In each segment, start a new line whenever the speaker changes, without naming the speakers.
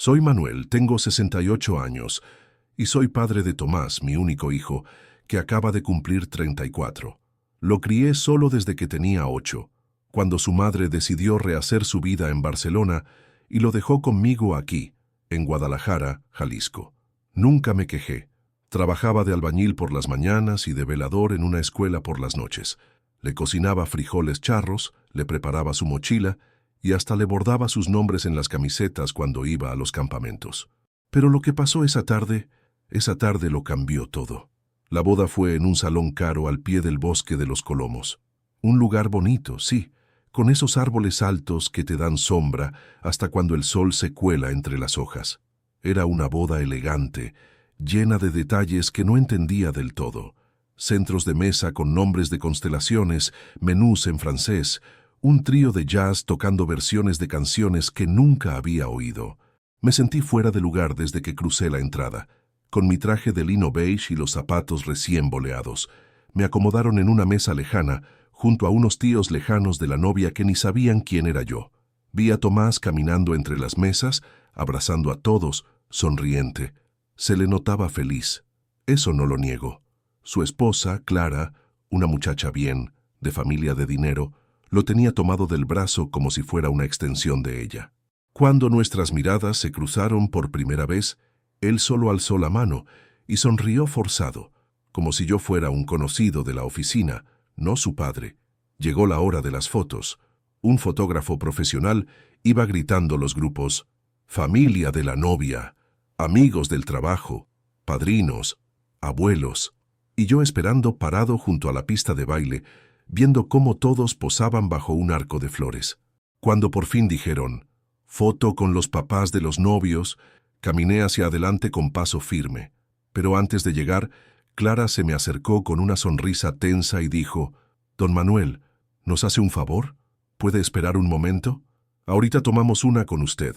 Soy Manuel, tengo 68 años y soy padre de Tomás, mi único hijo, que acaba de cumplir 34. Lo crié solo desde que tenía 8, cuando su madre decidió rehacer su vida en Barcelona y lo dejó conmigo aquí, en Guadalajara, Jalisco. Nunca me quejé. Trabajaba de albañil por las mañanas y de velador en una escuela por las noches. Le cocinaba frijoles charros, le preparaba su mochila y hasta le bordaba sus nombres en las camisetas cuando iba a los campamentos. Pero lo que pasó esa tarde lo cambió todo. La boda fue en un salón caro al pie del bosque de los Colomos. Un lugar bonito, sí, con esos árboles altos que te dan sombra hasta cuando el sol se cuela entre las hojas. Era una boda elegante, llena de detalles que no entendía del todo. Centros de mesa con nombres de constelaciones, menús en francés, un trío de jazz tocando versiones de canciones que nunca había oído. Me sentí fuera de lugar desde que crucé la entrada. Con mi traje de lino beige y los zapatos recién boleados, me acomodaron en una mesa lejana, junto a unos tíos lejanos de la novia que ni sabían quién era yo. Vi a Tomás caminando entre las mesas, abrazando a todos, sonriente. Se le notaba feliz. Eso no lo niego. Su esposa, Clara, una muchacha bien, de familia de dinero, lo tenía tomado del brazo como si fuera una extensión de ella. Cuando nuestras miradas se cruzaron por primera vez, él solo alzó la mano y sonrió forzado, como si yo fuera un conocido de la oficina, no su padre. Llegó la hora de las fotos. Un fotógrafo profesional iba gritando los grupos: familia de la novia, amigos del trabajo, padrinos, abuelos, y yo esperando parado junto a la pista de baile, viendo cómo todos posaban bajo un arco de flores. Cuando por fin dijeron, foto con los papás de los novios, caminé hacia adelante con paso firme. Pero antes de llegar, Clara se me acercó con una sonrisa tensa y dijo: «Don Manuel, ¿nos hace un favor? ¿Puede esperar un momento? Ahorita tomamos una con usted».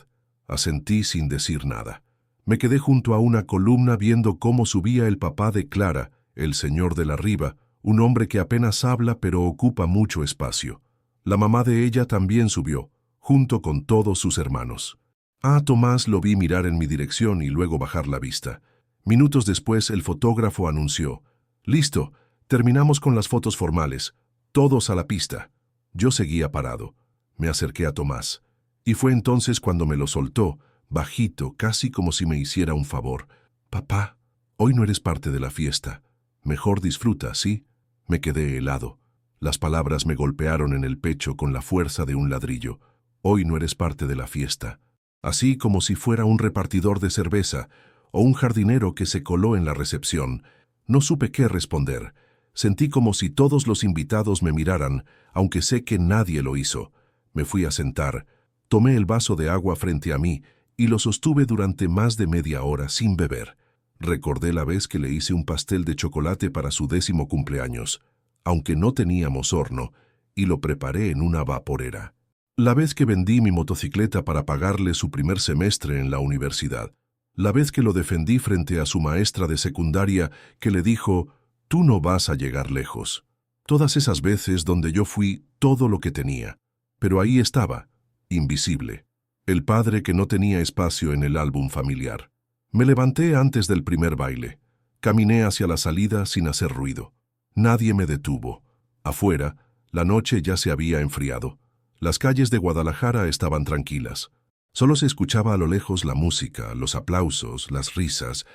Asentí sin decir nada. Me quedé junto a una columna viendo cómo subía el papá de Clara, el señor de la Riva, un hombre que apenas habla pero ocupa mucho espacio. La mamá de ella también subió, junto con todos sus hermanos. A Tomás lo vi mirar en mi dirección y luego bajar la vista. Minutos después el fotógrafo anunció: «Listo, terminamos con las fotos formales. Todos a la pista». Yo seguía parado. Me acerqué a Tomás. Y fue entonces cuando me lo soltó, bajito, casi como si me hiciera un favor. «Papá, hoy no eres parte de la fiesta. Mejor disfruta, ¿sí?» Me quedé helado. Las palabras me golpearon en el pecho con la fuerza de un ladrillo. «Hoy no eres parte de la fiesta». Así como si fuera un repartidor de cerveza o un jardinero que se coló en la recepción. No supe qué responder. Sentí como si todos los invitados me miraran, aunque sé que nadie lo hizo. Me fui a sentar, tomé el vaso de agua frente a mí y lo sostuve durante más de media hora sin beber. Recordé la vez que le hice un pastel de chocolate para su 10º cumpleaños, aunque no teníamos horno, y lo preparé en una vaporera. La vez que vendí mi motocicleta para pagarle su primer semestre en la universidad. La vez que lo defendí frente a su maestra de secundaria que le dijo: «Tú no vas a llegar lejos». Todas esas veces donde yo fui todo lo que tenía. Pero ahí estaba, invisible. El padre que no tenía espacio en el álbum familiar. Me levanté antes del primer baile. Caminé hacia la salida sin hacer ruido. Nadie me detuvo. Afuera, la noche ya se había enfriado. Las calles de Guadalajara estaban tranquilas. Solo se escuchaba a lo lejos la música, los aplausos, las risas,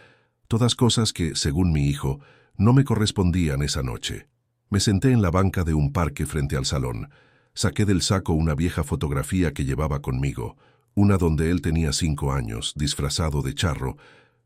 todas cosas que, según mi hijo, no me correspondían esa noche. Me senté en la banca de un parque frente al salón. Saqué del saco una vieja fotografía que llevaba conmigo, una donde él tenía 5 años, disfrazado de charro,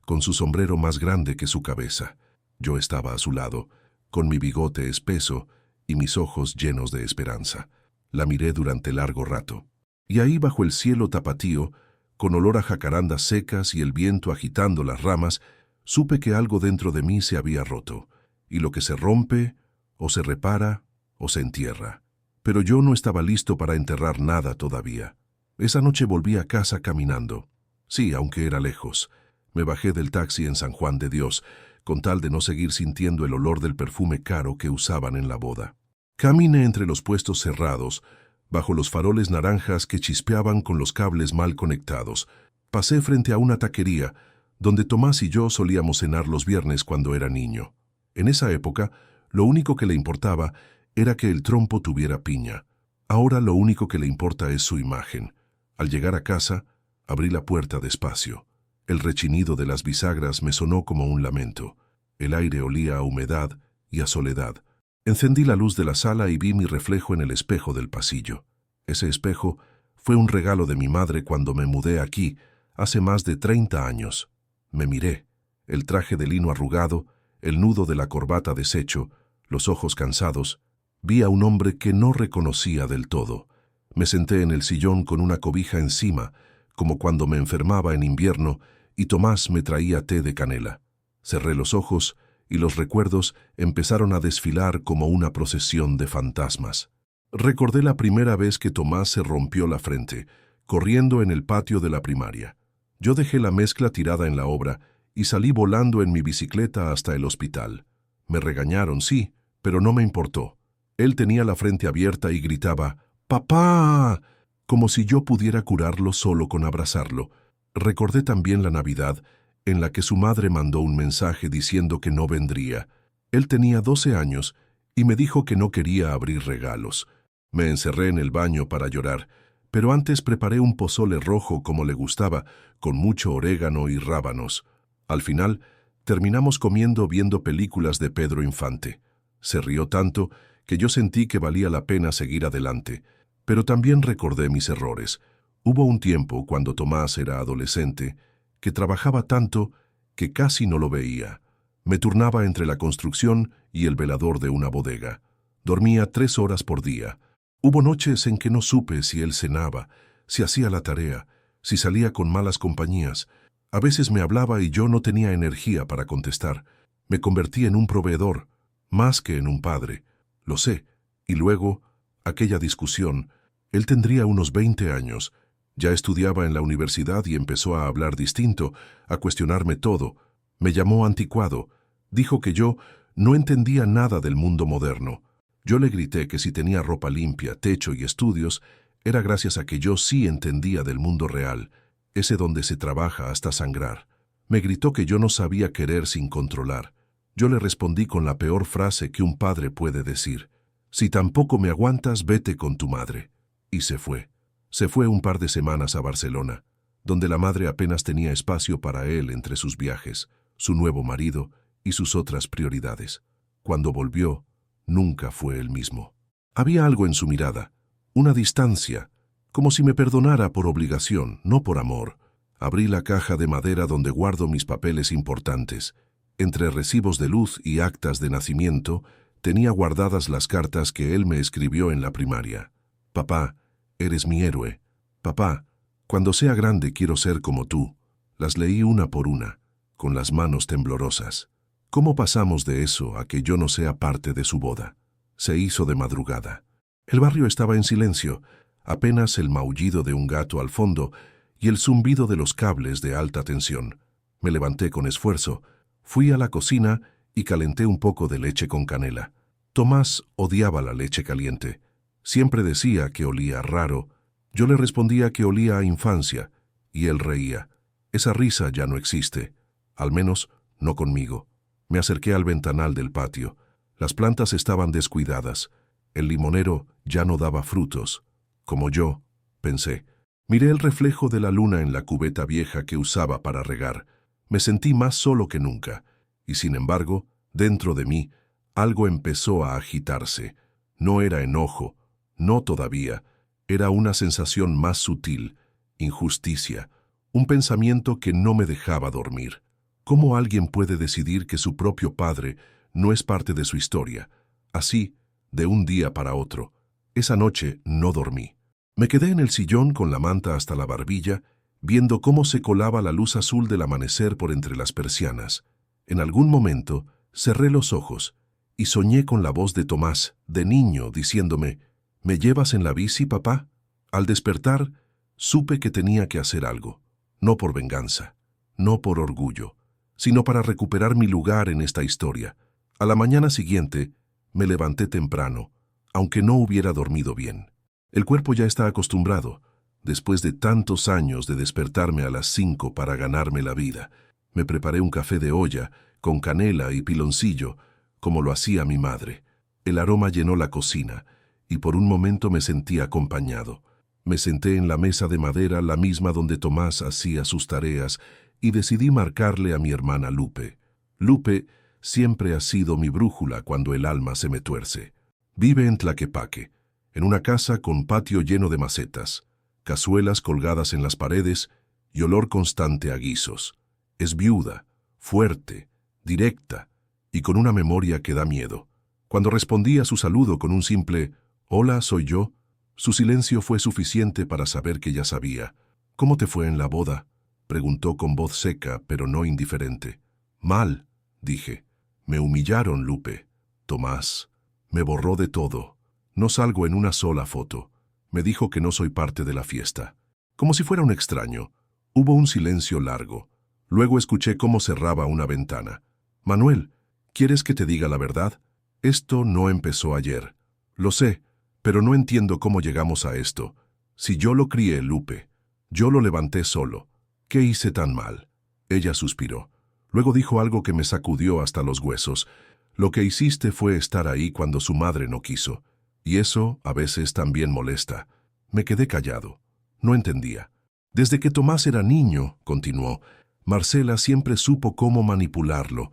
con su sombrero más grande que su cabeza. Yo estaba a su lado, con mi bigote espeso y mis ojos llenos de esperanza. La miré durante largo rato. Y ahí bajo el cielo tapatío, con olor a jacarandas secas y el viento agitando las ramas, supe que algo dentro de mí se había roto. Y lo que se rompe, o se repara, o se entierra. Pero yo no estaba listo para enterrar nada todavía. Esa noche volví a casa caminando. Sí, aunque era lejos. Me bajé del taxi en San Juan de Dios, con tal de no seguir sintiendo el olor del perfume caro que usaban en la boda. Caminé entre los puestos cerrados, bajo los faroles naranjas que chispeaban con los cables mal conectados, Pasé frente a una taquería donde Tomás y yo solíamos cenar los viernes cuando era niño. En esa época, lo único que le importaba era que el trompo tuviera piña. Ahora lo único que le importa es su imagen. Al llegar a casa, abrí la puerta despacio. El rechinido de las bisagras me sonó como un lamento. El aire olía a humedad y a soledad. Encendí la luz de la sala y vi mi reflejo en el espejo del pasillo. Ese espejo fue un regalo de mi madre cuando me mudé aquí, hace más de 30 años. Me miré, el traje de lino arrugado, el nudo de la corbata deshecho, los ojos cansados. Vi a un hombre que no reconocía del todo. Me senté en el sillón con una cobija encima, como cuando me enfermaba en invierno y Tomás me traía té de canela. Cerré los ojos y los recuerdos empezaron a desfilar como una procesión de fantasmas. Recordé la primera vez que Tomás se rompió la frente, corriendo en el patio de la primaria. Yo dejé la mezcla tirada en la obra y salí volando en mi bicicleta hasta el hospital. Me regañaron, sí, pero no me importó. Él tenía la frente abierta y gritaba, ¡Papá!, como si yo pudiera curarlo solo con abrazarlo. Recordé también la Navidad, en la que su madre mandó un mensaje diciendo que no vendría. Él tenía 12 años y me dijo que no quería abrir regalos. Me encerré en el baño para llorar, pero antes preparé un pozole rojo como le gustaba, con mucho orégano y rábanos. Al final, terminamos comiendo viendo películas de Pedro Infante. Se rió tanto que yo sentí que valía la pena seguir adelante, pero también recordé mis errores. Hubo un tiempo, cuando Tomás era adolescente, que trabajaba tanto que casi no lo veía. Me turnaba entre la construcción y el velador de una bodega. Dormía 3 horas por día. Hubo noches en que no supe si él cenaba, si hacía la tarea, si salía con malas compañías. A veces me hablaba y yo no tenía energía para contestar. Me convertí en un proveedor, más que en un padre. Lo sé. Y luego, aquella discusión. Él tendría unos 20 años. Ya estudiaba en la universidad y empezó a hablar distinto, a cuestionarme todo. Me llamó anticuado. Dijo que yo no entendía nada del mundo moderno. Yo le grité que si tenía ropa limpia, techo y estudios, era gracias a que yo sí entendía del mundo real, ese donde se trabaja hasta sangrar. Me gritó que yo no sabía querer sin controlar. Yo le respondí con la peor frase que un padre puede decir: si tampoco me aguantas, vete con tu madre. Y se fue. Se fue un par de semanas a Barcelona, donde la madre apenas tenía espacio para él entre sus viajes, su nuevo marido y sus otras prioridades. Cuando volvió, nunca fue el mismo. Había algo en su mirada, una distancia, como si me perdonara por obligación, no por amor. Abrí la caja de madera donde guardo mis papeles importantes. Entre recibos de luz y actas de nacimiento, tenía guardadas las cartas que él me escribió en la primaria. Papá, eres mi héroe. Papá, cuando sea grande quiero ser como tú. Las leí una por una, con las manos temblorosas. ¿Cómo pasamos de eso a que yo no sea parte de su boda? Se hizo de madrugada. El barrio estaba en silencio, apenas el maullido de un gato al fondo y el zumbido de los cables de alta tensión. Me levanté con esfuerzo, fui a la cocina y calenté un poco de leche con canela. Tomás odiaba la leche caliente. Siempre decía que olía raro. Yo le respondía que olía a infancia, y él reía. Esa risa ya no existe, al menos no conmigo. Me acerqué al ventanal del patio. Las plantas estaban descuidadas. El limonero ya no daba frutos. Como yo, pensé. Miré el reflejo de la luna en la cubeta vieja que usaba para regar. Me sentí más solo que nunca, y sin embargo, dentro de mí, algo empezó a agitarse. No era enojo, no todavía. Era una sensación más sutil, injusticia, un pensamiento que no me dejaba dormir. ¿Cómo alguien puede decidir que su propio padre no es parte de su historia? Así, de un día para otro. Esa noche no dormí. Me quedé en el sillón con la manta hasta la barbilla, viendo cómo se colaba la luz azul del amanecer por entre las persianas. En algún momento, cerré los ojos y soñé con la voz de Tomás, de niño, diciéndome: ¿me llevas en la bici, papá? Al despertar, supe que tenía que hacer algo, no por venganza, no por orgullo, sino para recuperar mi lugar en esta historia. A la mañana siguiente, me levanté temprano, aunque no hubiera dormido bien. El cuerpo ya está acostumbrado. Después de tantos años de despertarme a las 5 para ganarme la vida, me preparé un café de olla, con canela y piloncillo, como lo hacía mi madre. El aroma llenó la cocina, y por un momento me sentí acompañado. Me senté en la mesa de madera, la misma donde Tomás hacía sus tareas, y decidí marcarle a mi hermana Lupe. Lupe siempre ha sido mi brújula cuando el alma se me tuerce. Vive en Tlaquepaque, en una casa con patio lleno de macetas, cazuelas colgadas en las paredes y olor constante a guisos. Es viuda, fuerte, directa y con una memoria que da miedo. Cuando respondí a su saludo con un simple «Hola, soy yo», su silencio fue suficiente para saber que ya sabía. «¿Cómo te fue en la boda?», preguntó con voz seca pero no indiferente. «Mal», dije. «Me humillaron, Lupe. Tomás me borró de todo. No salgo en una sola foto. Me dijo que no soy parte de la fiesta. Como si fuera un extraño. Hubo un silencio largo. Luego escuché cómo cerraba una ventana. «Manuel, ¿quieres que te diga la verdad? Esto no empezó ayer. Lo sé, pero no entiendo cómo llegamos a esto. Si yo lo crié, Lupe. Yo lo levanté solo. ¿Qué hice tan mal?». Ella suspiró. Luego dijo algo que me sacudió hasta los huesos. «Lo que hiciste fue estar ahí cuando su madre no quiso. Y eso a veces también molesta». Me quedé callado. No entendía. «Desde que Tomás era niño», continuó, «Marcela siempre supo cómo manipularlo.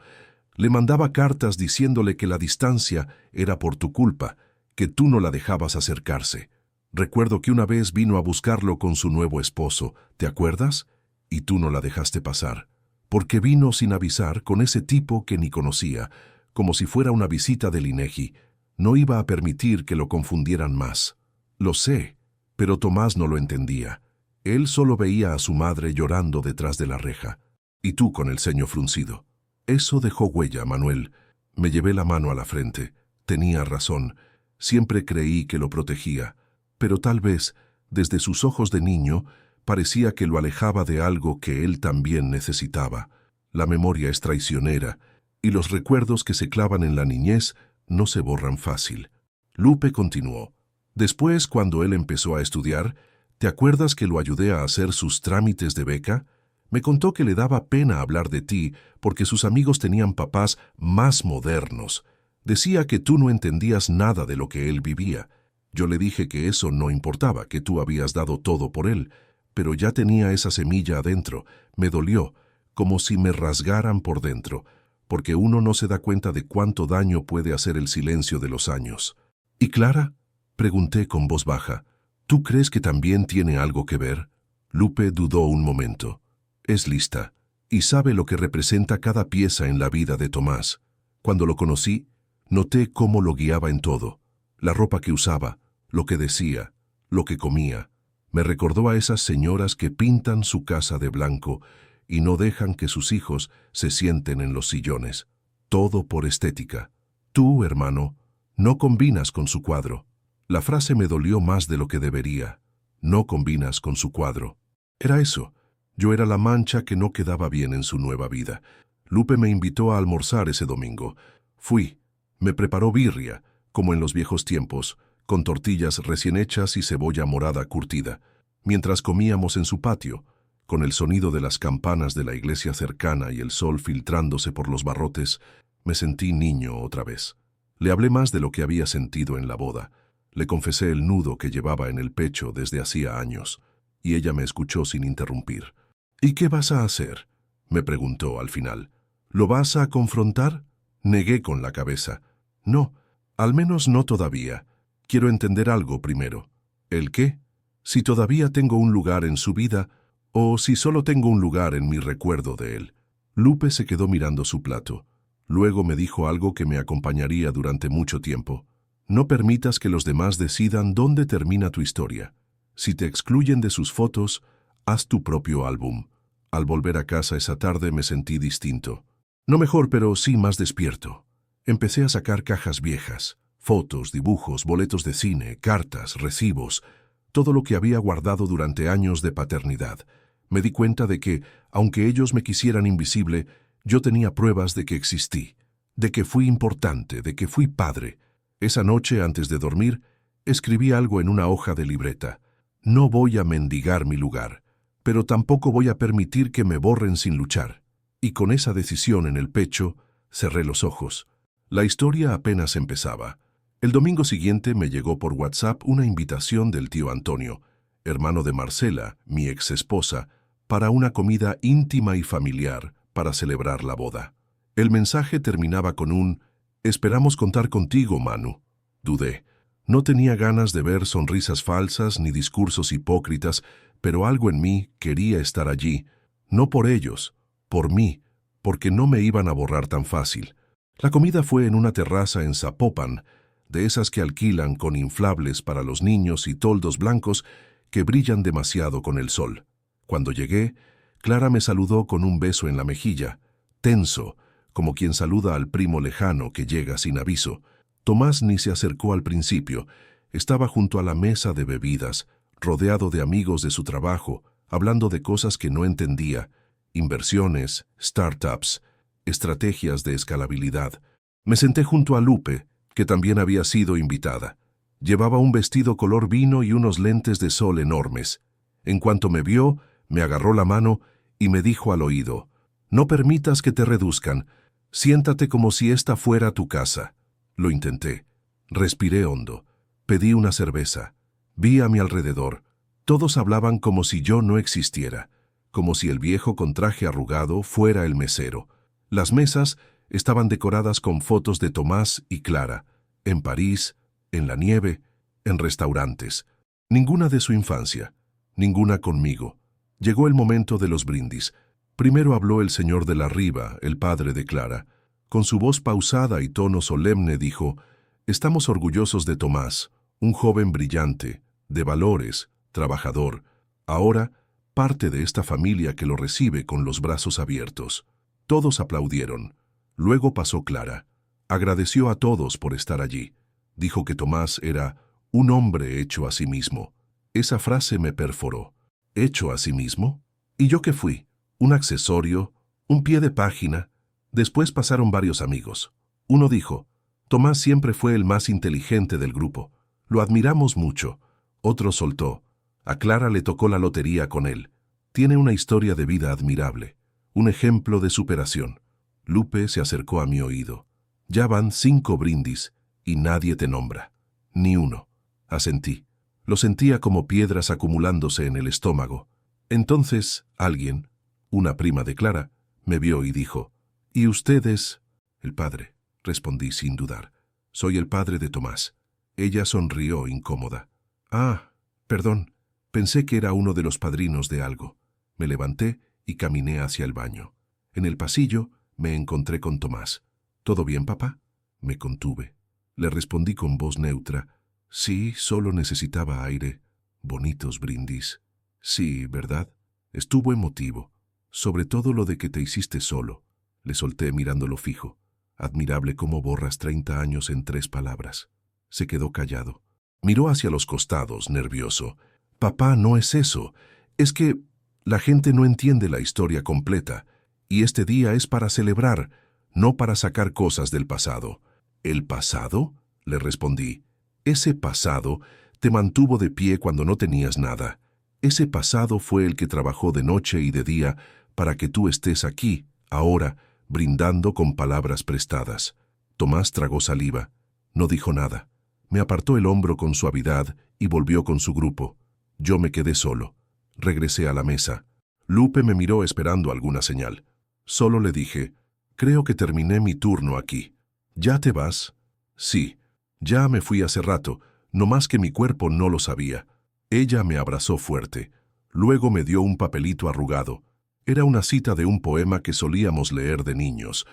Le mandaba cartas diciéndole que la distancia era por tu culpa, que tú no la dejabas acercarse. Recuerdo que una vez vino a buscarlo con su nuevo esposo, ¿te acuerdas? Y tú no la dejaste pasar. Porque vino sin avisar con ese tipo que ni conocía, como si fuera una visita del INEGI. No iba a permitir que lo confundieran más. Lo sé, pero Tomás no lo entendía. Él solo veía a su madre llorando detrás de la reja. Y tú con el ceño fruncido. Eso dejó huella, Manuel. Me llevé la mano a la frente. Tenía razón. Siempre creí que lo protegía. Pero tal vez, desde sus ojos de niño, parecía que lo alejaba de algo que él también necesitaba. La memoria es traicionera, y los recuerdos que se clavan en la niñez no se borran fácil. Lupe continuó. Después, cuando él empezó a estudiar, ¿te acuerdas que lo ayudé a hacer sus trámites de beca? Me contó que le daba pena hablar de ti porque sus amigos tenían papás más modernos. Decía que tú no entendías nada de lo que él vivía. Yo le dije que eso no importaba, que tú habías dado todo por él, pero ya tenía esa semilla adentro. Me dolió, como si me rasgaran por dentro, porque uno no se da cuenta de cuánto daño puede hacer el silencio de los años. ¿Y Clara?, pregunté con voz baja. ¿Tú crees que también tiene algo que ver? Lupe dudó un momento. Es lista, y sabe lo que representa cada pieza en la vida de Tomás. Cuando lo conocí, noté cómo lo guiaba en todo. La ropa que usaba, lo que decía, lo que comía. Me recordó a esas señoras que pintan su casa de blanco y no dejan que sus hijos se sienten en los sillones. Todo por estética. Tú, hermano, no combinas con su cuadro. La frase me dolió más de lo que debería. No combinas con su cuadro. Era eso. Yo era la mancha que no quedaba bien en su nueva vida. Lupe me invitó a almorzar ese domingo. Fui. Me preparó birria, como en los viejos tiempos, con tortillas recién hechas y cebolla morada curtida. Mientras comíamos en su patio, con el sonido de las campanas de la iglesia cercana y el sol filtrándose por los barrotes, me sentí niño otra vez. Le hablé más de lo que había sentido en la boda. Le confesé el nudo que llevaba en el pecho desde hacía años, y ella me escuchó sin interrumpir. «¿Y qué vas a hacer?», me preguntó al final. «¿Lo vas a confrontar?». Negué con la cabeza. «No, al menos no todavía. Quiero entender algo primero». «¿El qué?». «Si todavía tengo un lugar en su vida, o si solo tengo un lugar en mi recuerdo de él». Lupe se quedó mirando su plato. Luego me dijo algo que me acompañaría durante mucho tiempo. «No permitas que los demás decidan dónde termina tu historia. Si te excluyen de sus fotos, haz tu propio álbum». Al volver a casa esa tarde me sentí distinto. No mejor, pero sí más despierto. Empecé a sacar cajas viejas, fotos, dibujos, boletos de cine, cartas, recibos, todo lo que había guardado durante años de paternidad. Me di cuenta de que, aunque ellos me quisieran invisible, yo tenía pruebas de que existí, de que fui importante, de que fui padre. Esa noche, antes de dormir, escribí algo en una hoja de libreta. No voy a mendigar mi lugar, pero tampoco voy a permitir que me borren sin luchar. Y con esa decisión en el pecho, cerré los ojos. La historia apenas empezaba. El domingo siguiente me llegó por WhatsApp una invitación del tío Antonio, hermano de Marcela, mi ex esposa, para una comida íntima y familiar para celebrar la boda. El mensaje terminaba con un «Esperamos contar contigo, Manu». Dudé. No tenía ganas de ver sonrisas falsas ni discursos hipócritas, pero algo en mí quería estar allí, no por ellos, por mí, porque no me iban a borrar tan fácil. La comida fue en una terraza en Zapopan, de esas que alquilan con inflables para los niños y toldos blancos que brillan demasiado con el sol. Cuando llegué, Clara me saludó con un beso en la mejilla, tenso, como quien saluda al primo lejano que llega sin aviso. Tomás ni se acercó al principio. Estaba junto a la mesa de bebidas, rodeado de amigos de su trabajo, hablando de cosas que no entendía, inversiones, startups, estrategias de escalabilidad. Me senté junto a Lupe, que también había sido invitada. Llevaba un vestido color vino y unos lentes de sol enormes. En cuanto me vio, me agarró la mano y me dijo al oído, «No permitas que te reduzcan. Siéntate como si esta fuera tu casa». Lo intenté. Respiré hondo. Pedí una cerveza. Vi a mi alrededor. Todos hablaban como si yo no existiera, como si el viejo con traje arrugado fuera el mesero. Las mesas estaban decoradas con fotos de Tomás y Clara, en París, en la nieve, en restaurantes. Ninguna de su infancia, ninguna conmigo. Llegó el momento de los brindis. Primero habló el señor de la Riva, el padre de Clara. Con su voz pausada y tono solemne dijo, «Estamos orgullosos de Tomás, un joven brillante, de valores, trabajador, ahora parte de esta familia que lo recibe con los brazos abiertos». Todos aplaudieron. Luego pasó Clara. Agradeció a todos por estar allí. Dijo que Tomás era un hombre hecho a sí mismo. Esa frase me perforó. ¿Hecho a sí mismo? ¿Y yo qué fui? ¿Un accesorio? ¿Un pie de página? Después pasaron varios amigos. Uno dijo, «Tomás siempre fue el más inteligente del grupo. Lo admiramos mucho». Otro soltó, «A Clara le tocó la lotería con él. Tiene una historia de vida admirable. Un ejemplo de superación». Lupe se acercó a mi oído. «Ya van 5 brindis y nadie te nombra. Ni uno». Asentí. Lo sentía como piedras acumulándose en el estómago. Entonces alguien, una prima de Clara, me vio y dijo, «¿Y usted es?» «El padre», respondí sin dudar. «Soy el padre de Tomás». Ella sonrió incómoda. «Ah, perdón, pensé que era uno de los padrinos de algo». Me levanté y caminé hacia el baño. En el pasillo me encontré con Tomás. «¿Todo bien, papá?» Me contuve. Le respondí con voz neutra. «Sí, solo necesitaba aire. Bonitos brindis». «Sí, ¿verdad?» Estuvo emotivo. «Sobre todo lo de que te hiciste solo». Le solté mirándolo fijo. «Admirable cómo borras 30 años en 3 palabras». Se quedó callado. Miró hacia los costados, nervioso. «Papá, no es eso. Es que la gente no entiende la historia completa, y este día es para celebrar, no para sacar cosas del pasado». «¿El pasado?», le respondí. «Ese pasado te mantuvo de pie cuando no tenías nada. Ese pasado fue el que trabajó de noche y de día para que tú estés aquí, ahora, brindando con palabras prestadas». Tomás tragó saliva. No dijo nada. Me apartó el hombro con suavidad y volvió con su grupo. Yo me quedé solo. Regresé a la mesa. Lupe me miró esperando alguna señal. Solo le dije, «Creo que terminé mi turno aquí». «¿Ya te vas?» «Sí, ya me fui hace rato, no más que mi cuerpo no lo sabía». Ella me abrazó fuerte. Luego me dio un papelito arrugado. Era una cita de un poema que solíamos leer de niños.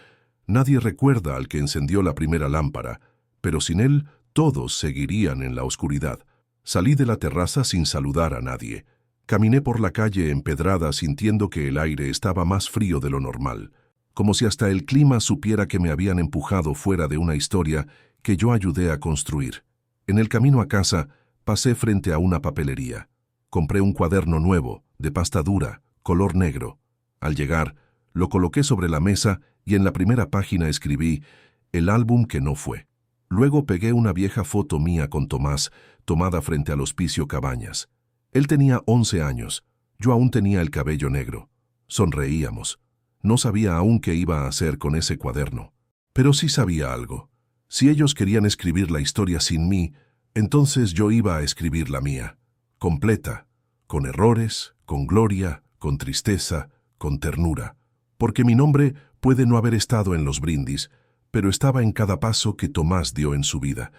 Nadie recuerda al que encendió la primera lámpara, pero sin él todos seguirían en la oscuridad. Salí de la terraza sin saludar a nadie. Caminé por la calle empedrada sintiendo que el aire estaba más frío de lo normal, como si hasta el clima supiera que me habían empujado fuera de una historia que yo ayudé a construir. En el camino a casa, pasé frente a una papelería. Compré un cuaderno nuevo, de pasta dura, color negro. Al llegar, lo coloqué sobre la mesa y en la primera página escribí «El álbum que no fue». Luego pegué una vieja foto mía con Tomás, tomada frente al Hospicio Cabañas. Él tenía 11 años. Yo aún tenía el cabello negro. Sonreíamos. No sabía aún qué iba a hacer con ese cuaderno. Pero sí sabía algo. Si ellos querían escribir la historia sin mí, entonces yo iba a escribir la mía. Completa. Con errores, con gloria, con tristeza, con ternura. Porque mi nombre puede no haber estado en los brindis, pero estaba en cada paso que Tomás dio en su vida,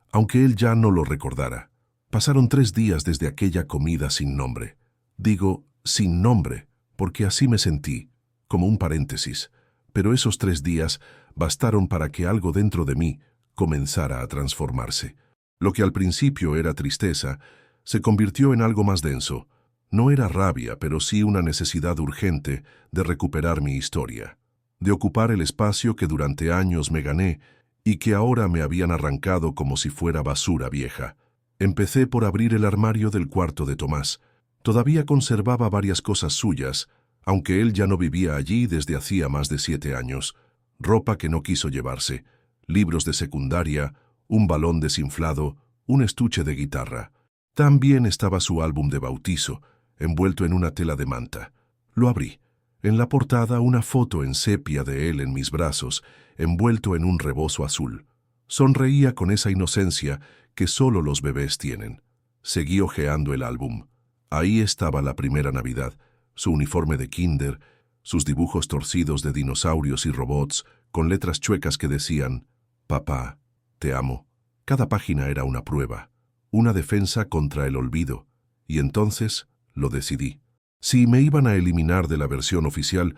aunque él ya no lo recordara. Pasaron 3 días desde aquella comida sin nombre. Digo, sin nombre, porque así me sentí, como un paréntesis. Pero esos 3 días bastaron para que algo dentro de mí comenzara a transformarse. Lo que al principio era tristeza, se convirtió en algo más denso. No era rabia, pero sí una necesidad urgente de recuperar mi historia, de ocupar el espacio que durante años me gané y que ahora me habían arrancado como si fuera basura vieja. Empecé por abrir el armario del cuarto de Tomás. Todavía conservaba varias cosas suyas, aunque él ya no vivía allí desde hacía más de 7 años. Ropa que no quiso llevarse, libros de secundaria, un balón desinflado, un estuche de guitarra. También estaba su álbum de bautizo, envuelto en una tela de manta. Lo abrí. En la portada una foto en sepia de él en mis brazos, envuelto en un rebozo azul. Sonreía con esa inocencia que solo los bebés tienen. Seguí hojeando el álbum. Ahí estaba la primera Navidad, su uniforme de kinder, sus dibujos torcidos de dinosaurios y robots, con letras chuecas que decían, «Papá, te amo». Cada página era una prueba, una defensa contra el olvido, y entonces lo decidí. Si me iban a eliminar de la versión oficial,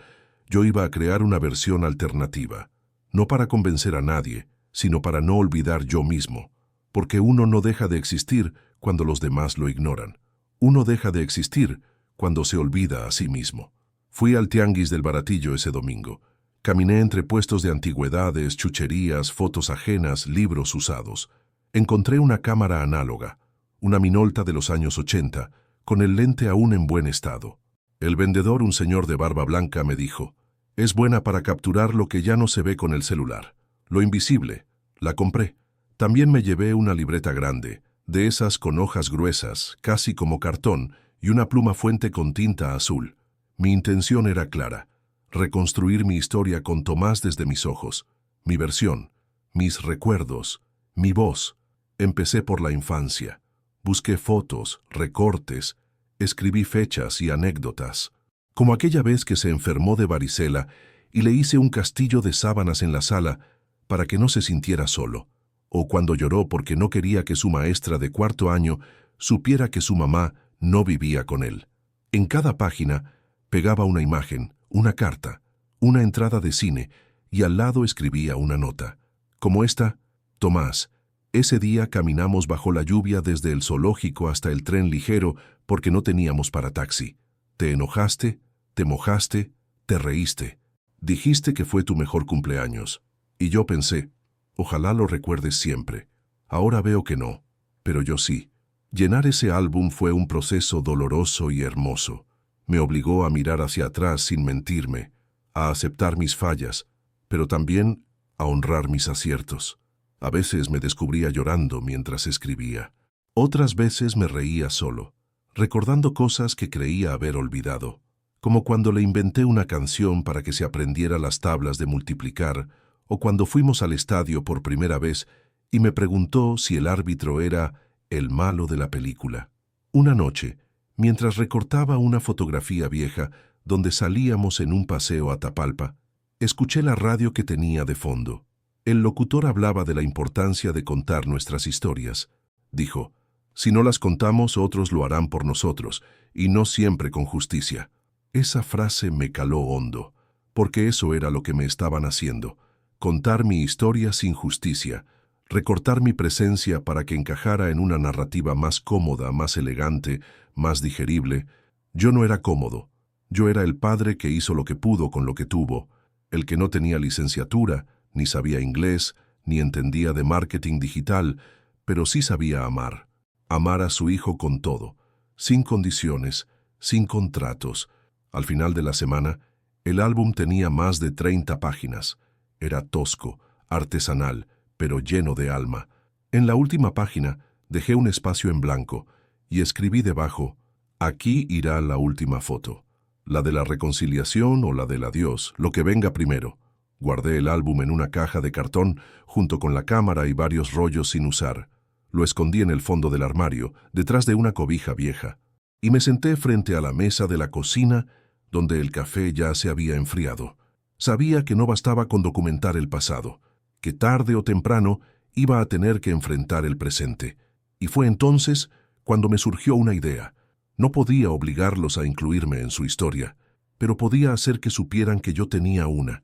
yo iba a crear una versión alternativa, no para convencer a nadie, sino para no olvidar yo mismo, porque uno no deja de existir cuando los demás lo ignoran. Uno deja de existir cuando se olvida a sí mismo. Fui al tianguis del Baratillo ese domingo. Caminé entre puestos de antigüedades, chucherías, fotos ajenas, libros usados. Encontré una cámara análoga, una Minolta de los años 80, con el lente aún en buen estado. El vendedor, un señor de barba blanca, me dijo, «Es buena para capturar lo que ya no se ve con el celular. Lo invisible». La compré. También me llevé una libreta grande, de esas con hojas gruesas, casi como cartón, y una pluma fuente con tinta azul. Mi intención era clara, reconstruir mi historia con Tomás desde mis ojos, mi versión, mis recuerdos, mi voz. Empecé por la infancia. Busqué fotos, recortes, escribí fechas y anécdotas. Como aquella vez que se enfermó de varicela y le hice un castillo de sábanas en la sala para que no se sintiera solo, o cuando lloró porque no quería que su maestra de 4º año supiera que su mamá no vivía con él. En cada página pegaba una imagen, una carta, una entrada de cine y al lado escribía una nota. Como esta, Tomás, ese día caminamos bajo la lluvia desde el zoológico hasta el tren ligero porque no teníamos para taxi. Te enojaste, te mojaste, te reíste. Dijiste que fue tu mejor cumpleaños. Y yo pensé, ojalá lo recuerdes siempre. Ahora veo que no, pero yo sí. Llenar ese álbum fue un proceso doloroso y hermoso. Me obligó a mirar hacia atrás sin mentirme, a aceptar mis fallas, pero también a honrar mis aciertos. A veces me descubría llorando mientras escribía. Otras veces me reía solo, recordando cosas que creía haber olvidado, como cuando le inventé una canción para que se aprendiera las tablas de multiplicar, o cuando fuimos al estadio por primera vez y me preguntó si el árbitro era el malo de la película. Una noche, mientras recortaba una fotografía vieja donde salíamos en un paseo a Tapalpa, escuché la radio que tenía de fondo. El locutor hablaba de la importancia de contar nuestras historias. Dijo, «Si no las contamos, otros lo harán por nosotros, y no siempre con justicia». Esa frase me caló hondo, porque eso era lo que me estaban haciendo, contar mi historia sin justicia, recortar mi presencia para que encajara en una narrativa más cómoda, más elegante, más digerible. Yo no era cómodo. Yo era el padre que hizo lo que pudo con lo que tuvo, el que no tenía licenciatura, ni sabía inglés, ni entendía de marketing digital, pero sí sabía amar. Amar a su hijo con todo, sin condiciones, sin contratos. Al final de la semana, el álbum tenía más de 30 páginas. Era tosco, artesanal, pero lleno de alma. En la última página dejé un espacio en blanco y escribí debajo, Aquí irá la última foto. La de la reconciliación o la del adiós, lo que venga primero. Guardé el álbum en una caja de cartón junto con la cámara y varios rollos sin usar. Lo escondí en el fondo del armario, detrás de una cobija vieja. Y me senté frente a la mesa de la cocina, donde el café ya se había enfriado. Sabía que no bastaba con documentar el pasado, que tarde o temprano iba a tener que enfrentar el presente. Y fue entonces cuando me surgió una idea. No podía obligarlos a incluirme en su historia, pero podía hacer que supieran que yo tenía una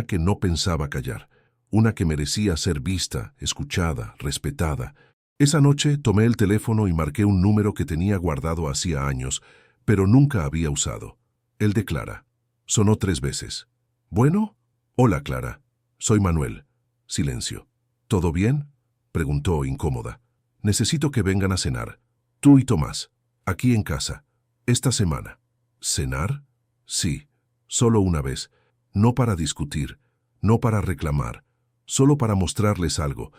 que no pensaba callar, una que merecía ser vista, escuchada, respetada. Esa noche tomé el teléfono y marqué un número que tenía guardado hacía años, pero nunca había usado. El de Clara. Sonó 3 veces. ¿Bueno? Hola, Clara. Soy Manuel. Silencio. ¿Todo bien? Preguntó incómoda. Necesito que vengan a cenar. Tú y Tomás. Aquí en casa. Esta semana. ¿Cenar? Sí. Solo una vez. No para discutir. No para reclamar. Solo para mostrarles algo.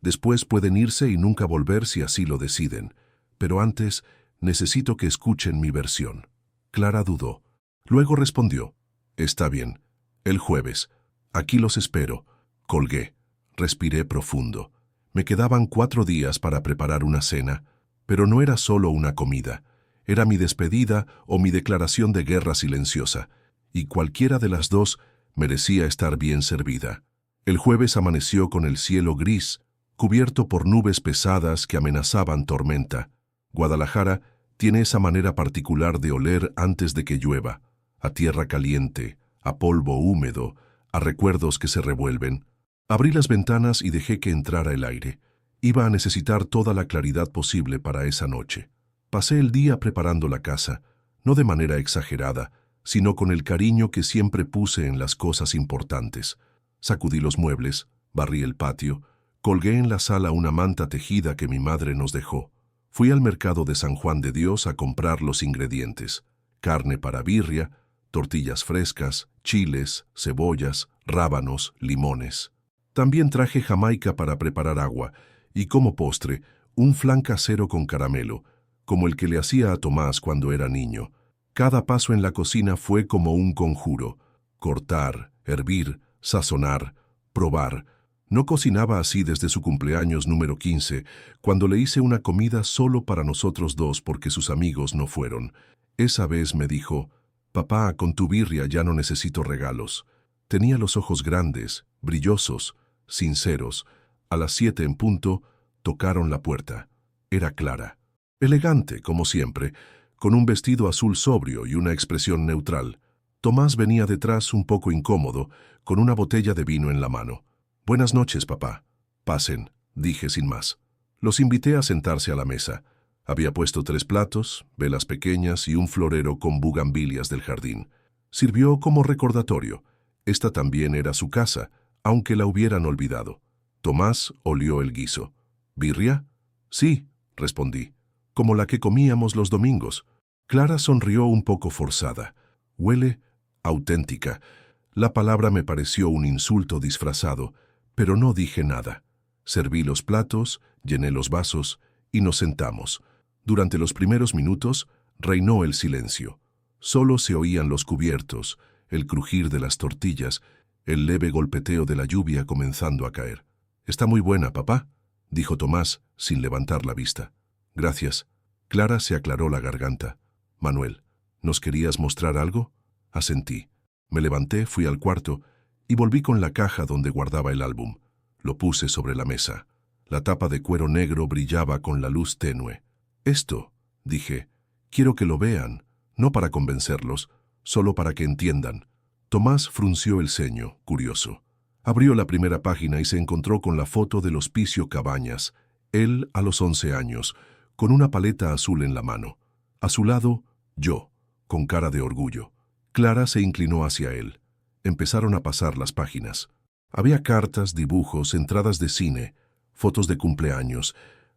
Después pueden irse y nunca volver si así lo deciden. Pero antes, necesito que escuchen mi versión. Clara dudó. Luego respondió. Está bien. El jueves. Aquí los espero. Colgué. Respiré profundo. Me quedaban 4 días para preparar una cena, pero no era solo una comida. Era mi despedida o mi declaración de guerra silenciosa, y cualquiera de las dos merecía estar bien servida. El jueves amaneció con el cielo gris, cubierto por nubes pesadas que amenazaban tormenta. Guadalajara tiene esa manera particular de oler antes de que llueva, a tierra caliente, a polvo húmedo, a recuerdos que se revuelven. Abrí las ventanas y dejé que entrara el aire. Iba a necesitar toda la claridad posible para esa noche. Pasé el día preparando la casa, no de manera exagerada, sino con el cariño que siempre puse en las cosas importantes. Sacudí los muebles, barrí el patio, colgué en la sala una manta tejida que mi madre nos dejó. Fui al mercado de San Juan de Dios a comprar los ingredientes: carne para birria, tortillas frescas, chiles, cebollas, rábanos, limones. También traje jamaica para preparar agua y, como postre, un flan casero con caramelo, como el que le hacía a Tomás cuando era niño. Cada paso en la cocina fue como un conjuro: cortar, hervir, sazonar, probar. No cocinaba así desde su cumpleaños número 15, cuando le hice una comida solo para nosotros dos porque sus amigos no fueron. Esa vez me dijo: «Papá, con tu birria ya no necesito regalos». Tenía los ojos grandes, brillosos, sinceros. A las 7 en punto, tocaron la puerta. Era Clara. Elegante, como siempre, con un vestido azul sobrio y una expresión neutral. Tomás venía detrás un poco incómodo, con una botella de vino en la mano. «Buenas noches, papá». «Pasen», dije sin más. Los invité a sentarse a la mesa. Había puesto 3 platos, velas pequeñas y un florero con bugambilias del jardín. Sirvió como recordatorio. Esta también era su casa, aunque la hubieran olvidado. Tomás olió el guiso. «¿Birria?» «Sí», respondí. «Como la que comíamos los domingos». Clara sonrió un poco forzada. «Huele auténtica». La palabra me pareció un insulto disfrazado, pero no dije nada. Serví los platos, llené los vasos y nos sentamos. Durante los primeros minutos reinó el silencio. Solo se oían los cubiertos, el crujir de las tortillas, el leve golpeteo de la lluvia comenzando a caer. «Está muy buena, papá», dijo Tomás, sin levantar la vista. «Gracias». Clara se aclaró la garganta. «Manuel, ¿nos querías mostrar algo?» Asentí. Me levanté, fui al cuarto y volví con la caja donde guardaba el álbum. Lo puse sobre la mesa. La tapa de cuero negro brillaba con la luz tenue. «Esto», dije, «quiero que lo vean, no para convencerlos, solo para que entiendan». Tomás frunció el ceño, curioso. Abrió la primera página y se encontró con la foto del Hospicio Cabañas, él a los 11 años, con una paleta azul en la mano. A su lado, yo, con cara de orgullo. Clara se inclinó hacia él. Empezaron a pasar las páginas. Había cartas, dibujos, entradas de cine, fotos de cumpleaños,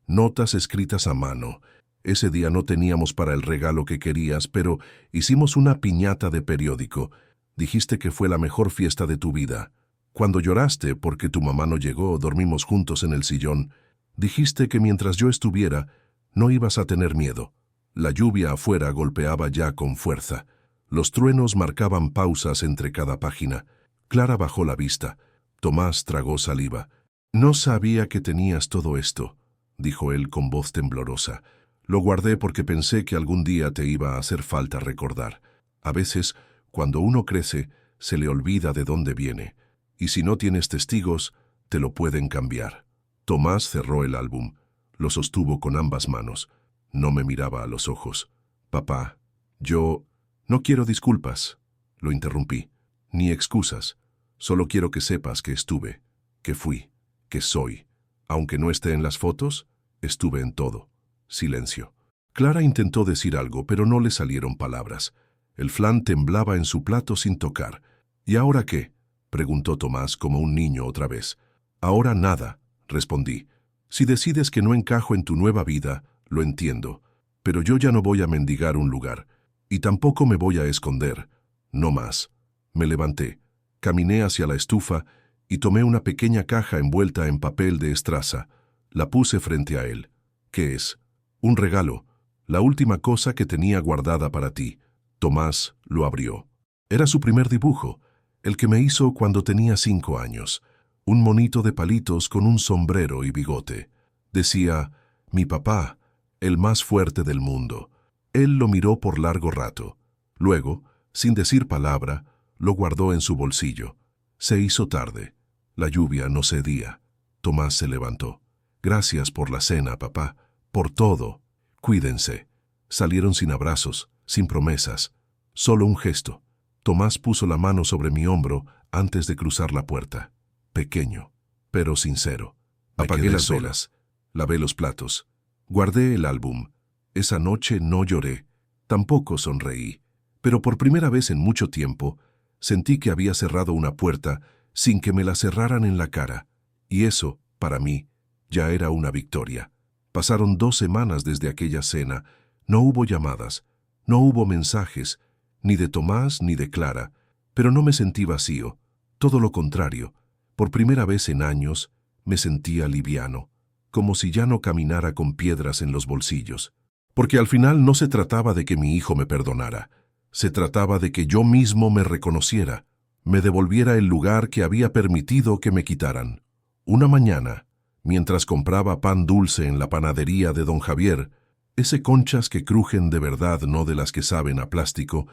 notas escritas a mano. Ese día no teníamos para el regalo que querías, pero hicimos una piñata de periódico. Dijiste que fue la mejor fiesta de tu vida. Cuando lloraste porque tu mamá no llegó, dormimos juntos en el sillón. Dijiste que mientras yo estuviera, no ibas a tener miedo. La lluvia afuera golpeaba ya con fuerza. Los truenos marcaban pausas entre cada página. Clara bajó la vista. Tomás tragó saliva. «No sabía que tenías todo esto», dijo él con voz temblorosa. «Lo guardé porque pensé que algún día te iba a hacer falta recordar. A veces, cuando uno crece, se le olvida de dónde viene. Y si no tienes testigos, te lo pueden cambiar». Tomás cerró el álbum. Lo sostuvo con ambas manos. No me miraba a los ojos. «Papá, yo no quiero disculpas», lo interrumpí, «ni excusas. Solo quiero que sepas que estuve, que fui, que soy. Aunque no esté en las fotos, estuve en todo». Silencio. Clara intentó decir algo, pero no le salieron palabras. El flan temblaba en su plato sin tocar. «¿Y ahora qué?», preguntó Tomás como un niño otra vez. «Ahora nada», respondí. «Si decides que no encajo en tu nueva vida, lo entiendo. Pero yo ya no voy a mendigar un lugar. Y tampoco me voy a esconder. No más». Me levanté, caminé hacia la estufa y tomé una pequeña caja envuelta en papel de estraza. La puse frente a él. «¿Qué es?» «Un regalo. La última cosa que tenía guardada para ti». Tomás lo abrió. Era su primer dibujo, el que me hizo cuando tenía 5 años. Un monito de palitos con un sombrero y bigote. Decía: «Mi papá, el más fuerte del mundo». Él lo miró por largo rato. Luego, sin decir palabra, lo guardó en su bolsillo. Se hizo tarde. La lluvia no cedía. Tomás se levantó. «Gracias por la cena, papá. Por todo. Cuídense». Salieron sin abrazos, sin promesas. Solo un gesto. Tomás puso la mano sobre mi hombro antes de cruzar la puerta. Pequeño, pero sincero. Apagué las velas. Lavé los platos. Guardé el álbum. Esa noche no lloré. Tampoco sonreí. Pero por primera vez en mucho tiempo, sentí que había cerrado una puerta sin que me la cerraran en la cara. Y eso, para mí, ya era una victoria. Pasaron 2 semanas desde aquella cena. No hubo llamadas, no hubo mensajes, ni de Tomás ni de Clara, pero no me sentí vacío. Todo lo contrario. Por primera vez en años, me sentía liviano, como si ya no caminara con piedras en los bolsillos. Porque al final no se trataba de que mi hijo me perdonara. Se trataba de que yo mismo me reconociera, me devolviera el lugar que había permitido que me quitaran. Una mañana, mientras compraba pan dulce en la panadería de don Javier, ese conchas que crujen de verdad, no de las que saben a plástico,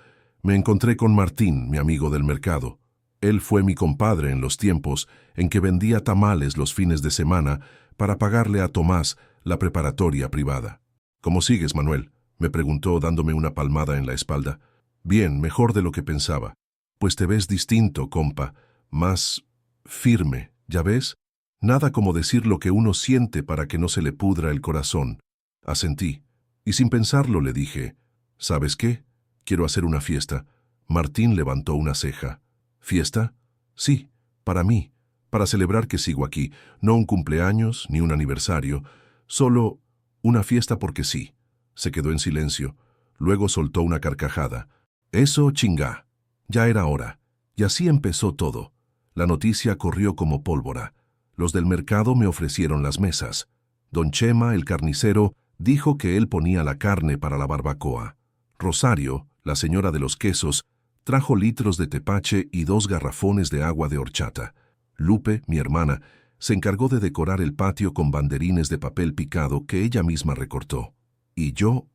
me encontré con Martín, mi amigo del mercado. Él fue mi compadre en los tiempos en que vendía tamales los fines de semana para pagarle a Tomás la preparatoria privada. «¿Cómo sigues, Manuel?», me preguntó dándome una palmada en la espalda. «Bien, mejor de lo que pensaba». «Pues te ves distinto, compa, más firme, ¿ya ves? Nada como decir lo que uno siente para que no se le pudra el corazón». Asentí, y sin pensarlo le dije: «¿Sabes qué? Quiero hacer una fiesta». Martín levantó una ceja. «¿Fiesta?» «Sí, para mí, para celebrar que sigo aquí. No un cumpleaños, ni un aniversario, solo una fiesta porque sí». Se quedó en silencio. Luego soltó una carcajada. «Eso, chingá. Ya era hora». Y así empezó todo. La noticia corrió como pólvora. Los del mercado me ofrecieron las mesas. Don Chema, el carnicero, dijo que él ponía la carne para la barbacoa. Rosario, la señora de los quesos, trajo litros de tepache y 2 garrafones de agua de horchata. Lupe, mi hermana, se encargó de decorar el patio con banderines de papel picado que ella misma recortó. Y yo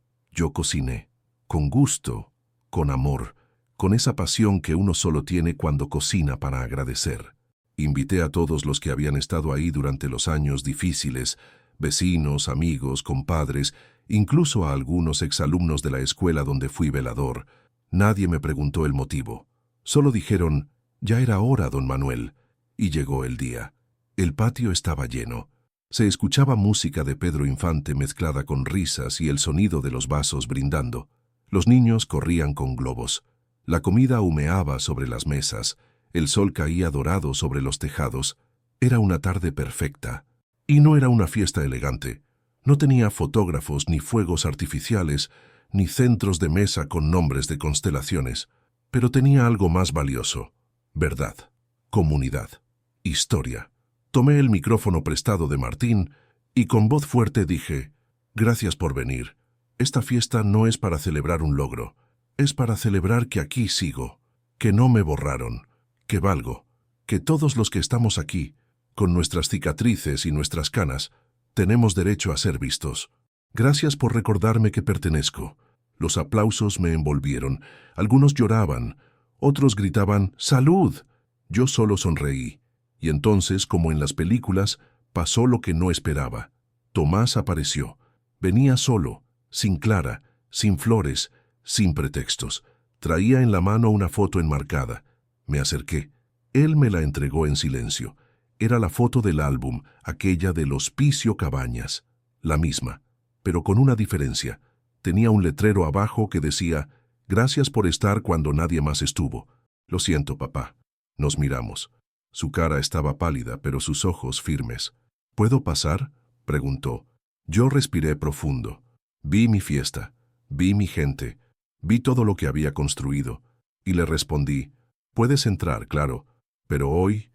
cociné. Con gusto, con amor, con esa pasión que uno solo tiene cuando cocina para agradecer. Invité a todos los que habían estado ahí durante los años difíciles, vecinos, amigos, compadres, incluso a algunos exalumnos de la escuela donde fui velador. Nadie me preguntó el motivo. Solo dijeron: «Ya era hora, don Manuel». Y llegó el día. El patio estaba lleno. Se escuchaba música de Pedro Infante mezclada con risas y el sonido de los vasos brindando. Los niños corrían con globos. La comida humeaba sobre las mesas. El sol caía dorado sobre los tejados. Era una tarde perfecta. Y no era una fiesta elegante. No tenía fotógrafos, ni fuegos artificiales, ni centros de mesa con nombres de constelaciones. Pero tenía algo más valioso: verdad, comunidad, historia. Tomé el micrófono prestado de Martín y con voz fuerte dije: «Gracias por venir. Esta fiesta no es para celebrar un logro, es para celebrar que aquí sigo, que no me borraron, que valgo, que todos los que estamos aquí, con nuestras cicatrices y nuestras canas, tenemos derecho a ser vistos. Gracias por recordarme que pertenezco. Los aplausos me envolvieron. Algunos lloraban, otros gritaban ¡Salud! Yo solo sonreí. Y entonces, como en las películas, pasó lo que no esperaba. Tomás apareció. Venía solo, sin Clara, sin flores, sin pretextos. Traía en la mano una foto enmarcada. Me acerqué. Él me la entregó en silencio. Era la foto del álbum, aquella del Hospicio Cabañas. La misma, pero con una diferencia. Tenía un letrero abajo que decía, «Gracias por estar cuando nadie más estuvo». «Lo siento, papá». Nos miramos. Su cara estaba pálida, pero sus ojos firmes. «¿Puedo pasar?», preguntó. Yo respiré profundo. Vi mi fiesta, vi mi gente, vi todo lo que había construido, y le respondí, «Puedes entrar, claro, pero hoy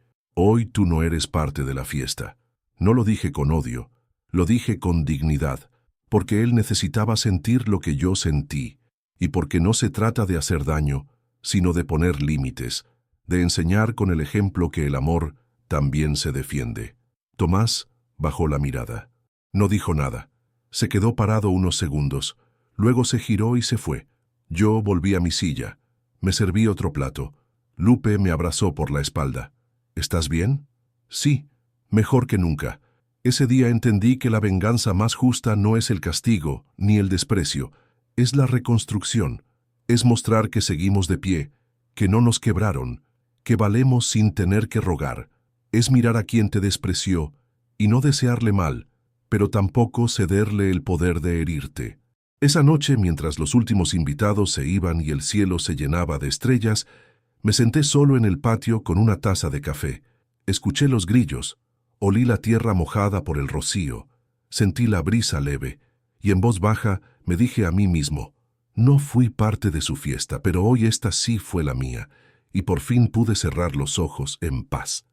tú no eres parte de la fiesta». No lo dije con odio, lo dije con dignidad, porque él necesitaba sentir lo que yo sentí, y porque no se trata de hacer daño, sino de poner límites, de enseñar con el ejemplo que el amor también se defiende. Tomás bajó la mirada. No dijo nada. Se quedó parado unos segundos, luego se giró y se fue. Yo volví a mi silla. Me serví otro plato. Lupe me abrazó por la espalda. «¿Estás bien?» «Sí, mejor que nunca». Ese día entendí que la venganza más justa no es el castigo ni el desprecio, es la reconstrucción, es mostrar que seguimos de pie, que no nos quebraron, que valemos sin tener que rogar, es mirar a quien te despreció y no desearle mal, pero tampoco cederle el poder de herirte. Esa noche, mientras los últimos invitados se iban y el cielo se llenaba de estrellas, me senté solo en el patio con una taza de café. Escuché los grillos, olí la tierra mojada por el rocío, sentí la brisa leve, y en voz baja me dije a mí mismo, no fui parte de su fiesta, pero hoy esta sí fue la mía, y por fin pude cerrar los ojos en paz.